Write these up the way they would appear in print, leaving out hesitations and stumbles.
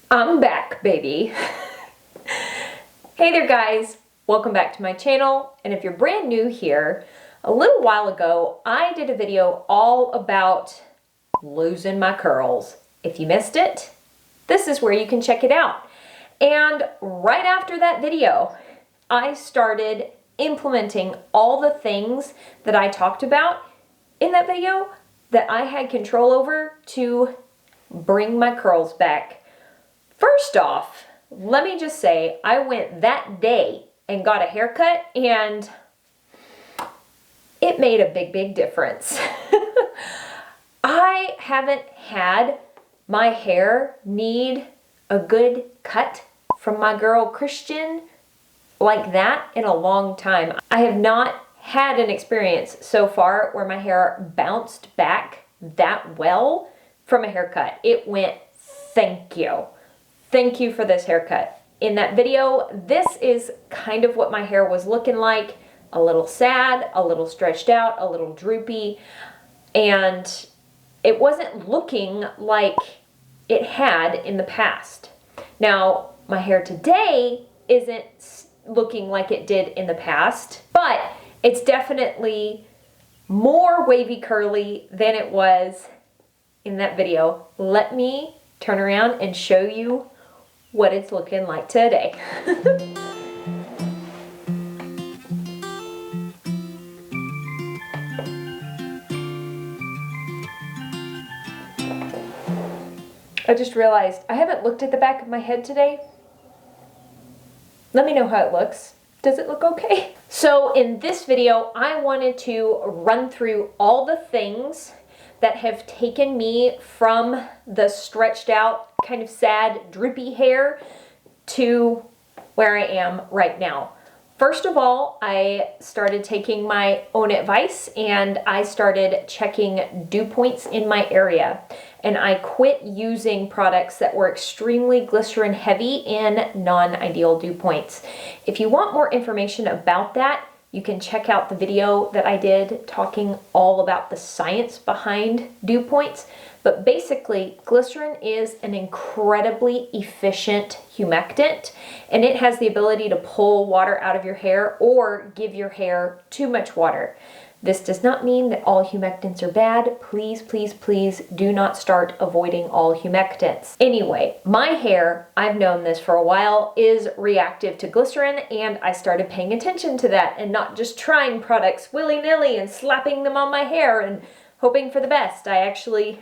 I'm back, baby. Hey there, guys. Welcome back to my channel. And if you're brand new here, a little while ago, I did a video all about losing my curls. If you missed it, this is where you can check it out. And right after that video, I started implementing all the things that I talked about in that video that I had control over to bring my curls back. First off, let me just say, I went that day and got a haircut, and it made a big difference. I haven't had my hair need a good cut from my girl Christian like that in a long time. I have not had an experience so far where my hair bounced back that well from a haircut. It went, thank you. Thank you for this haircut. In that video, this is kind of what my hair was looking like. A little sad, a little stretched out, a little droopy, and it wasn't looking like it had in the past. Now, my hair today isn't looking like it did in the past, but it's definitely more wavy curly than it was in that video. Let me turn around and show you what it's looking like today. I just realized I haven't looked at the back of my head today. Let me know how it looks. Does it look okay? So in this video, I wanted to run through all the things that have taken me from the stretched out, kind of sad, droopy hair to where I am right now. First of all, I started taking my own advice and I started checking dew points in my area. And I quit using products that were extremely glycerin heavy and non-ideal dew points. If you want more information about that, you can check out the video that I did talking all about the science behind dew points. But basically, glycerin is an incredibly efficient humectant, and it has the ability to pull water out of your hair or give your hair too much water. This does not mean that all humectants are bad. Please, please, please do not start avoiding all humectants. Anyway, my hair, I've known this for a while, is reactive to glycerin, and I started paying attention to that and not just trying products willy-nilly and slapping them on my hair and hoping for the best. I actually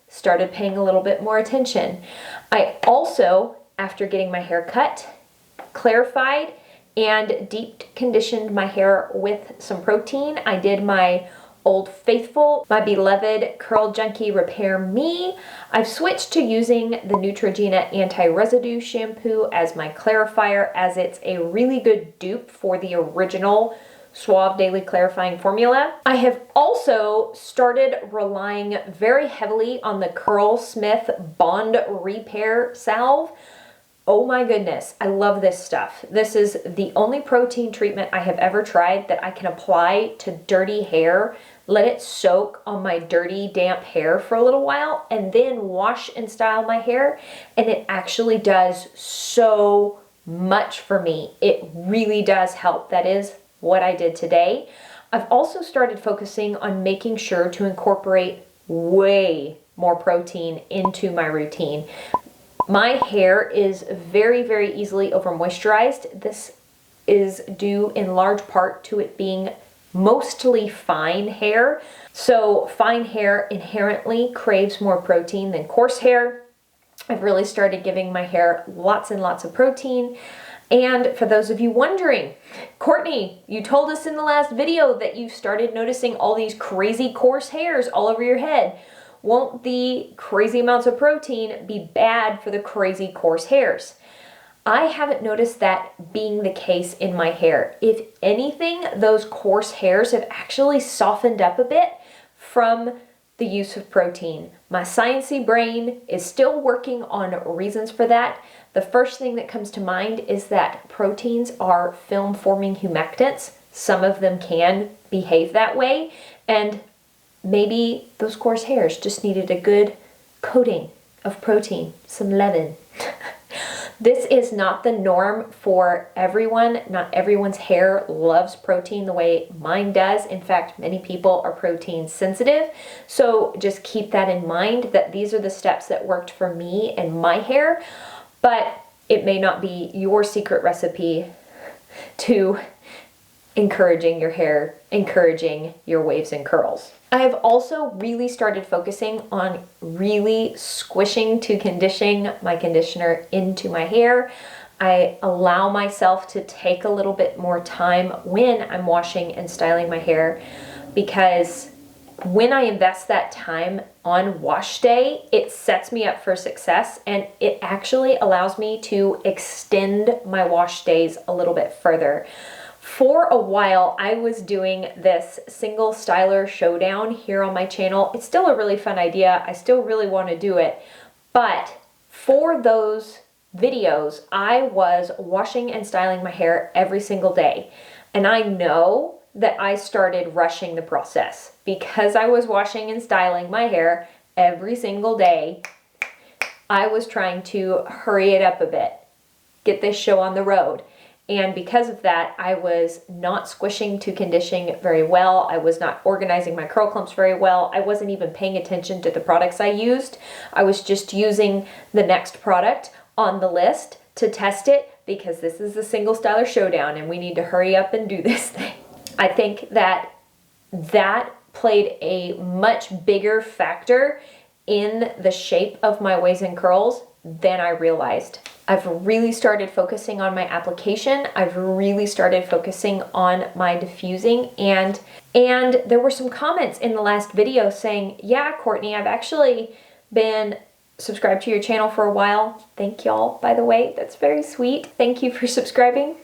started paying a little bit more attention. I also, after getting my hair cut, clarified and deep conditioned my hair with some protein. I did my Old Faithful, my beloved Curl Junkie Repair Me. I've switched to using the Neutrogena Anti-Residue Shampoo as my clarifier, as it's a really good dupe for the original Suave Daily Clarifying Formula. I have also started relying very heavily on the Curlsmith Bond Repair Salve. Oh my goodness, I love this stuff. This is the only protein treatment I have ever tried that I can apply to dirty hair, let it soak on my dirty, damp hair for a little while, and then wash and style my hair, and it actually does so much for me. It really does help. That is what I did today. I've also started focusing on making sure to incorporate way more protein into my routine. My hair is very easily over moisturized. This is due in large part to it being mostly fine hair. So fine hair inherently craves more protein than coarse hair. I've really started giving my hair lots and lots of protein. And for those of you wondering, Courtney, you told us in the last video that you started noticing all these crazy coarse hairs all over your head. Won't the crazy amounts of protein be bad for the crazy coarse hairs? I haven't noticed that being the case in my hair. If anything, those coarse hairs have actually softened up a bit from the use of protein. My sciencey brain is still working on reasons for that. The first thing that comes to mind is that proteins are film-forming humectants. Some of them can behave that way, and maybe those coarse hairs just needed a good coating of protein, some leaven. This is not the norm for everyone. Not everyone's hair loves protein the way mine does. In fact, many people are protein sensitive. So just keep that in mind, that these are the steps that worked for me and my hair, but it may not be your secret recipe to encouraging your hair, encouraging your waves and curls. I have also really started focusing on really squishing to conditioning my conditioner into my hair. I allow myself to take a little bit more time when I'm washing and styling my hair, because when I invest that time on wash day, it sets me up for success, and it actually allows me to extend my wash days a little bit further. For a while, I was doing this single styler showdown here on my channel. It's still a really fun idea. I still really want to do it. But for those videos, I was washing and styling my hair every single day. And I know that I started rushing the process because I was washing and styling my hair every single day. I was trying to hurry it up a bit, get this show on the road. And because of that, I was not squishing to conditioning very well. I was not organizing my curl clumps very well. I wasn't even paying attention to the products I used. I was just using the next product on the list to test it, because this is the single styler showdown and we need to hurry up and do this thing. I think that played a much bigger factor in the shape of my waves and curls than I realized. I've really started focusing on my application. I've really started focusing on my diffusing, and there were some comments in the last video saying, yeah, Courtney, I've actually been subscribed to your channel for a while. Thank y'all, by the way. That's very sweet. Thank you for subscribing.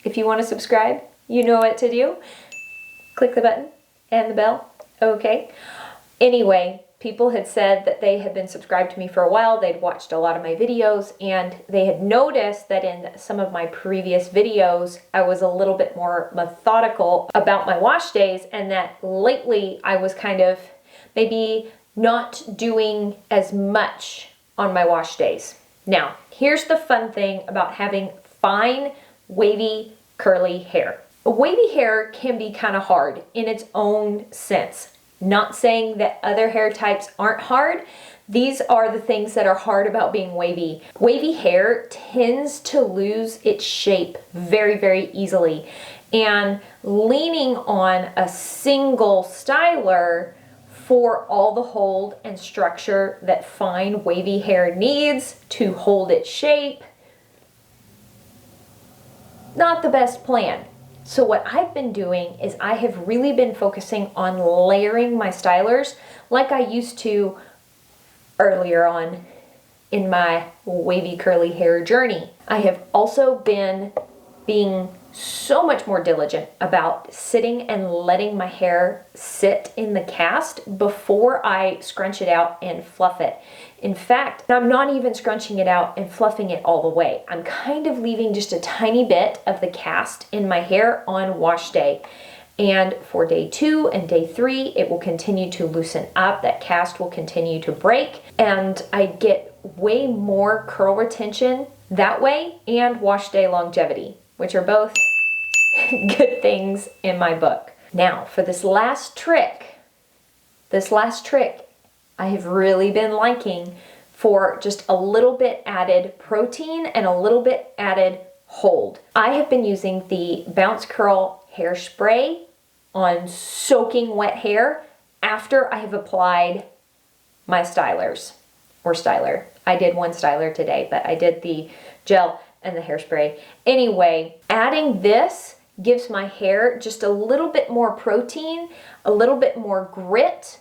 If you want to subscribe, you know what to do. Click the button and the bell. Okay. Anyway, people had said that they had been subscribed to me for a while. They'd watched a lot of my videos, and they had noticed that in some of my previous videos, I was a little bit more methodical about my wash days, and that lately I was kind of maybe not doing as much on my wash days. Now, here's the fun thing about having fine, wavy, curly hair. Wavy hair can be kind of hard in its own sense. Not saying that other hair types aren't hard. These are the things that are hard about being wavy. Wavy hair tends to lose its shape very, very easily. And leaning on a single styler for all the hold and structure that fine wavy hair needs to hold its shape, not the best plan. So what I've been doing is I have really been focusing on layering my stylers like I used to earlier on in my wavy curly hair journey. I have also been being so much more diligent about sitting and letting my hair sit in the cast before I scrunch it out and fluff it. In fact, I'm not even scrunching it out and fluffing it all the way. I'm kind of leaving just a tiny bit of the cast in my hair on wash day. And for day 2 and day 3, it will continue to loosen up. That cast will continue to break, and I get way more curl retention that way and wash day longevity, which are both good things in my book. Now, for this last trick I have really been liking for just a little bit added protein and a little bit added hold. I have been using the Bounce Curl hairspray on soaking wet hair after I have applied my stylers or styler. I did one styler today, but I did the gel and the hairspray. Anyway, adding this gives my hair just a little bit more protein, a little bit more grit,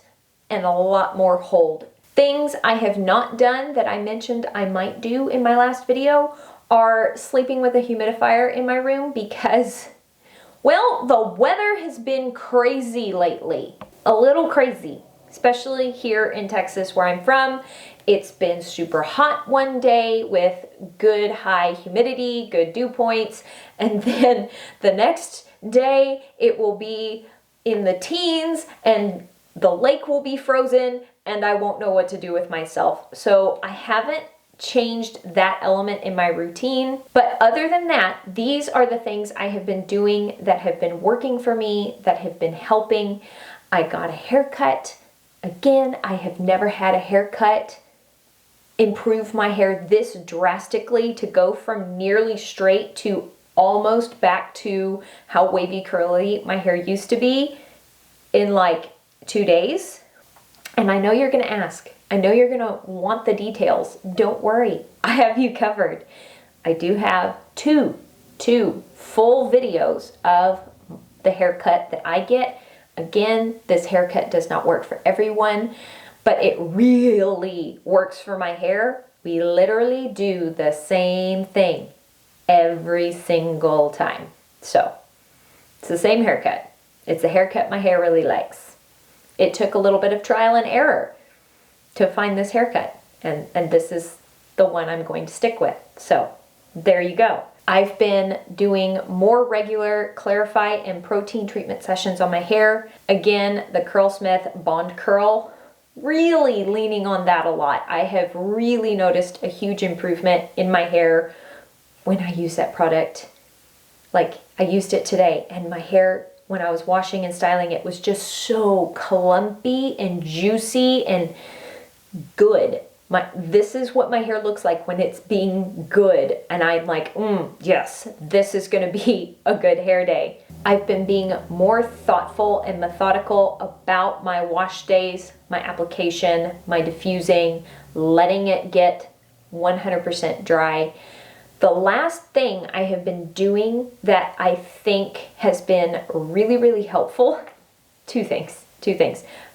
and a lot more hold. Things I have not done that I mentioned I might do in my last video are sleeping with a humidifier in my room because, well, the weather has been crazy lately. A little crazy, especially here in Texas where I'm from. It's been super hot one day with good high humidity, good dew points, and then the next day it will be in the teens and the lake will be frozen and I won't know what to do with myself. So I haven't changed that element in my routine. But other than that, these are the things I have been doing that have been working for me, that have been helping. I got a haircut. Again, I have never had a haircut improve my hair this drastically, to go from nearly straight to almost back to how wavy curly my hair used to be in like 2 days. And I know you're gonna ask, I know you're gonna want the details. Don't worry, I have you covered. I do have two full videos of the haircut that I get. Again, this haircut does not work for everyone, but it really works for my hair. We literally do the same thing every single time. So it's the same haircut. It's a haircut my hair really likes. It took a little bit of trial and error to find this haircut, and this is the one I'm going to stick with. So there you go. I've been doing more regular clarify and protein treatment sessions on my hair. Again, the Curlsmith Bond Curl, really leaning on that a lot. I have really noticed a huge improvement in my hair when I use that product. Like, I used it today, and my hair, when I was washing and styling it, was just so clumpy and juicy and good. This is what my hair looks like when it's being good, and I'm like, yes, this is gonna be a good hair day. I've been being more thoughtful and methodical about my wash days, my application, my diffusing, letting it get 100% dry. The last thing I have been doing that I think has been really, really helpful, two things.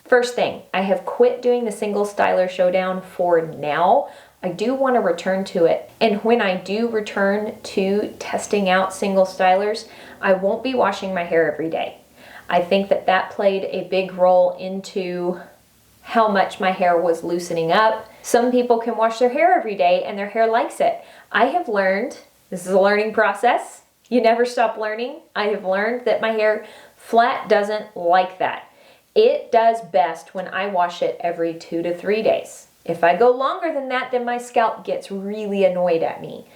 First thing, I have quit doing the single styler showdown for now. I do want to return to it. And when I do return to testing out single stylers, I won't be washing my hair every day. I think that that played a big role into how much my hair was loosening up. Some people can wash their hair every day and their hair likes it. I have learned, this is a learning process, you never stop learning. I have learned that my hair flat doesn't like that. It does best when I wash it every 2 to 3 days. If I go longer than that, then my scalp gets really annoyed at me.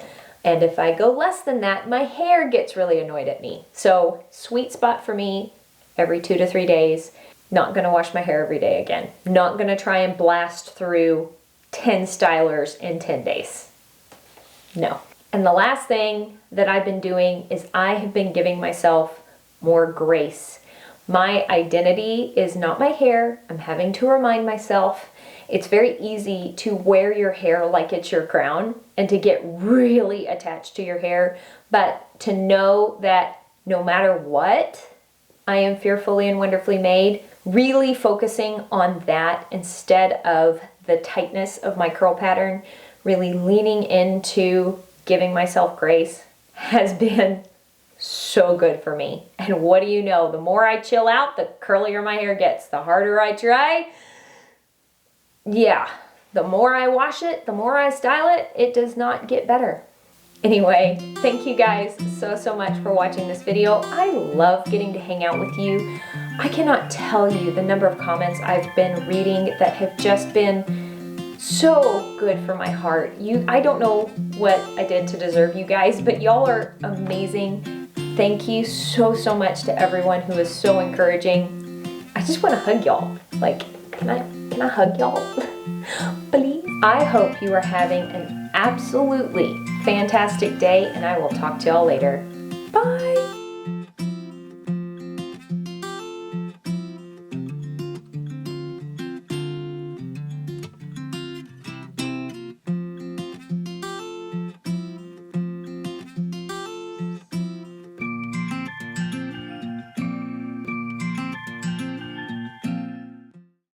And if I go less than that, my hair gets really annoyed at me. So sweet spot for me, every 2 to 3 days. Not gonna wash my hair every day again. Not gonna try and blast through 10 stylers in 10 days. No. And the last thing that I've been doing is I have been giving myself more grace. My identity is not my hair. I'm having to remind myself. It's very easy to wear your hair like it's your crown and to get really attached to your hair, but to know that no matter what, I am fearfully and wonderfully made, really focusing on that instead of the tightness of my curl pattern, really leaning into giving myself grace has been so good for me. And what do you know? The more I chill out, the curlier my hair gets. The harder I try, yeah, the more I wash it, the more I style it, it does not get better. Anyway, thank you guys so much for watching this video. I love getting to hang out with you. I cannot tell you the number of comments I've been reading that have just been so good for my heart. I don't know what I did to deserve you guys, but y'all are amazing. Thank you so much to everyone who is so encouraging. I just want to hug y'all. Like, can I hug y'all? Please? I hope you are having an absolutely fantastic day, and I will talk to y'all later. Bye!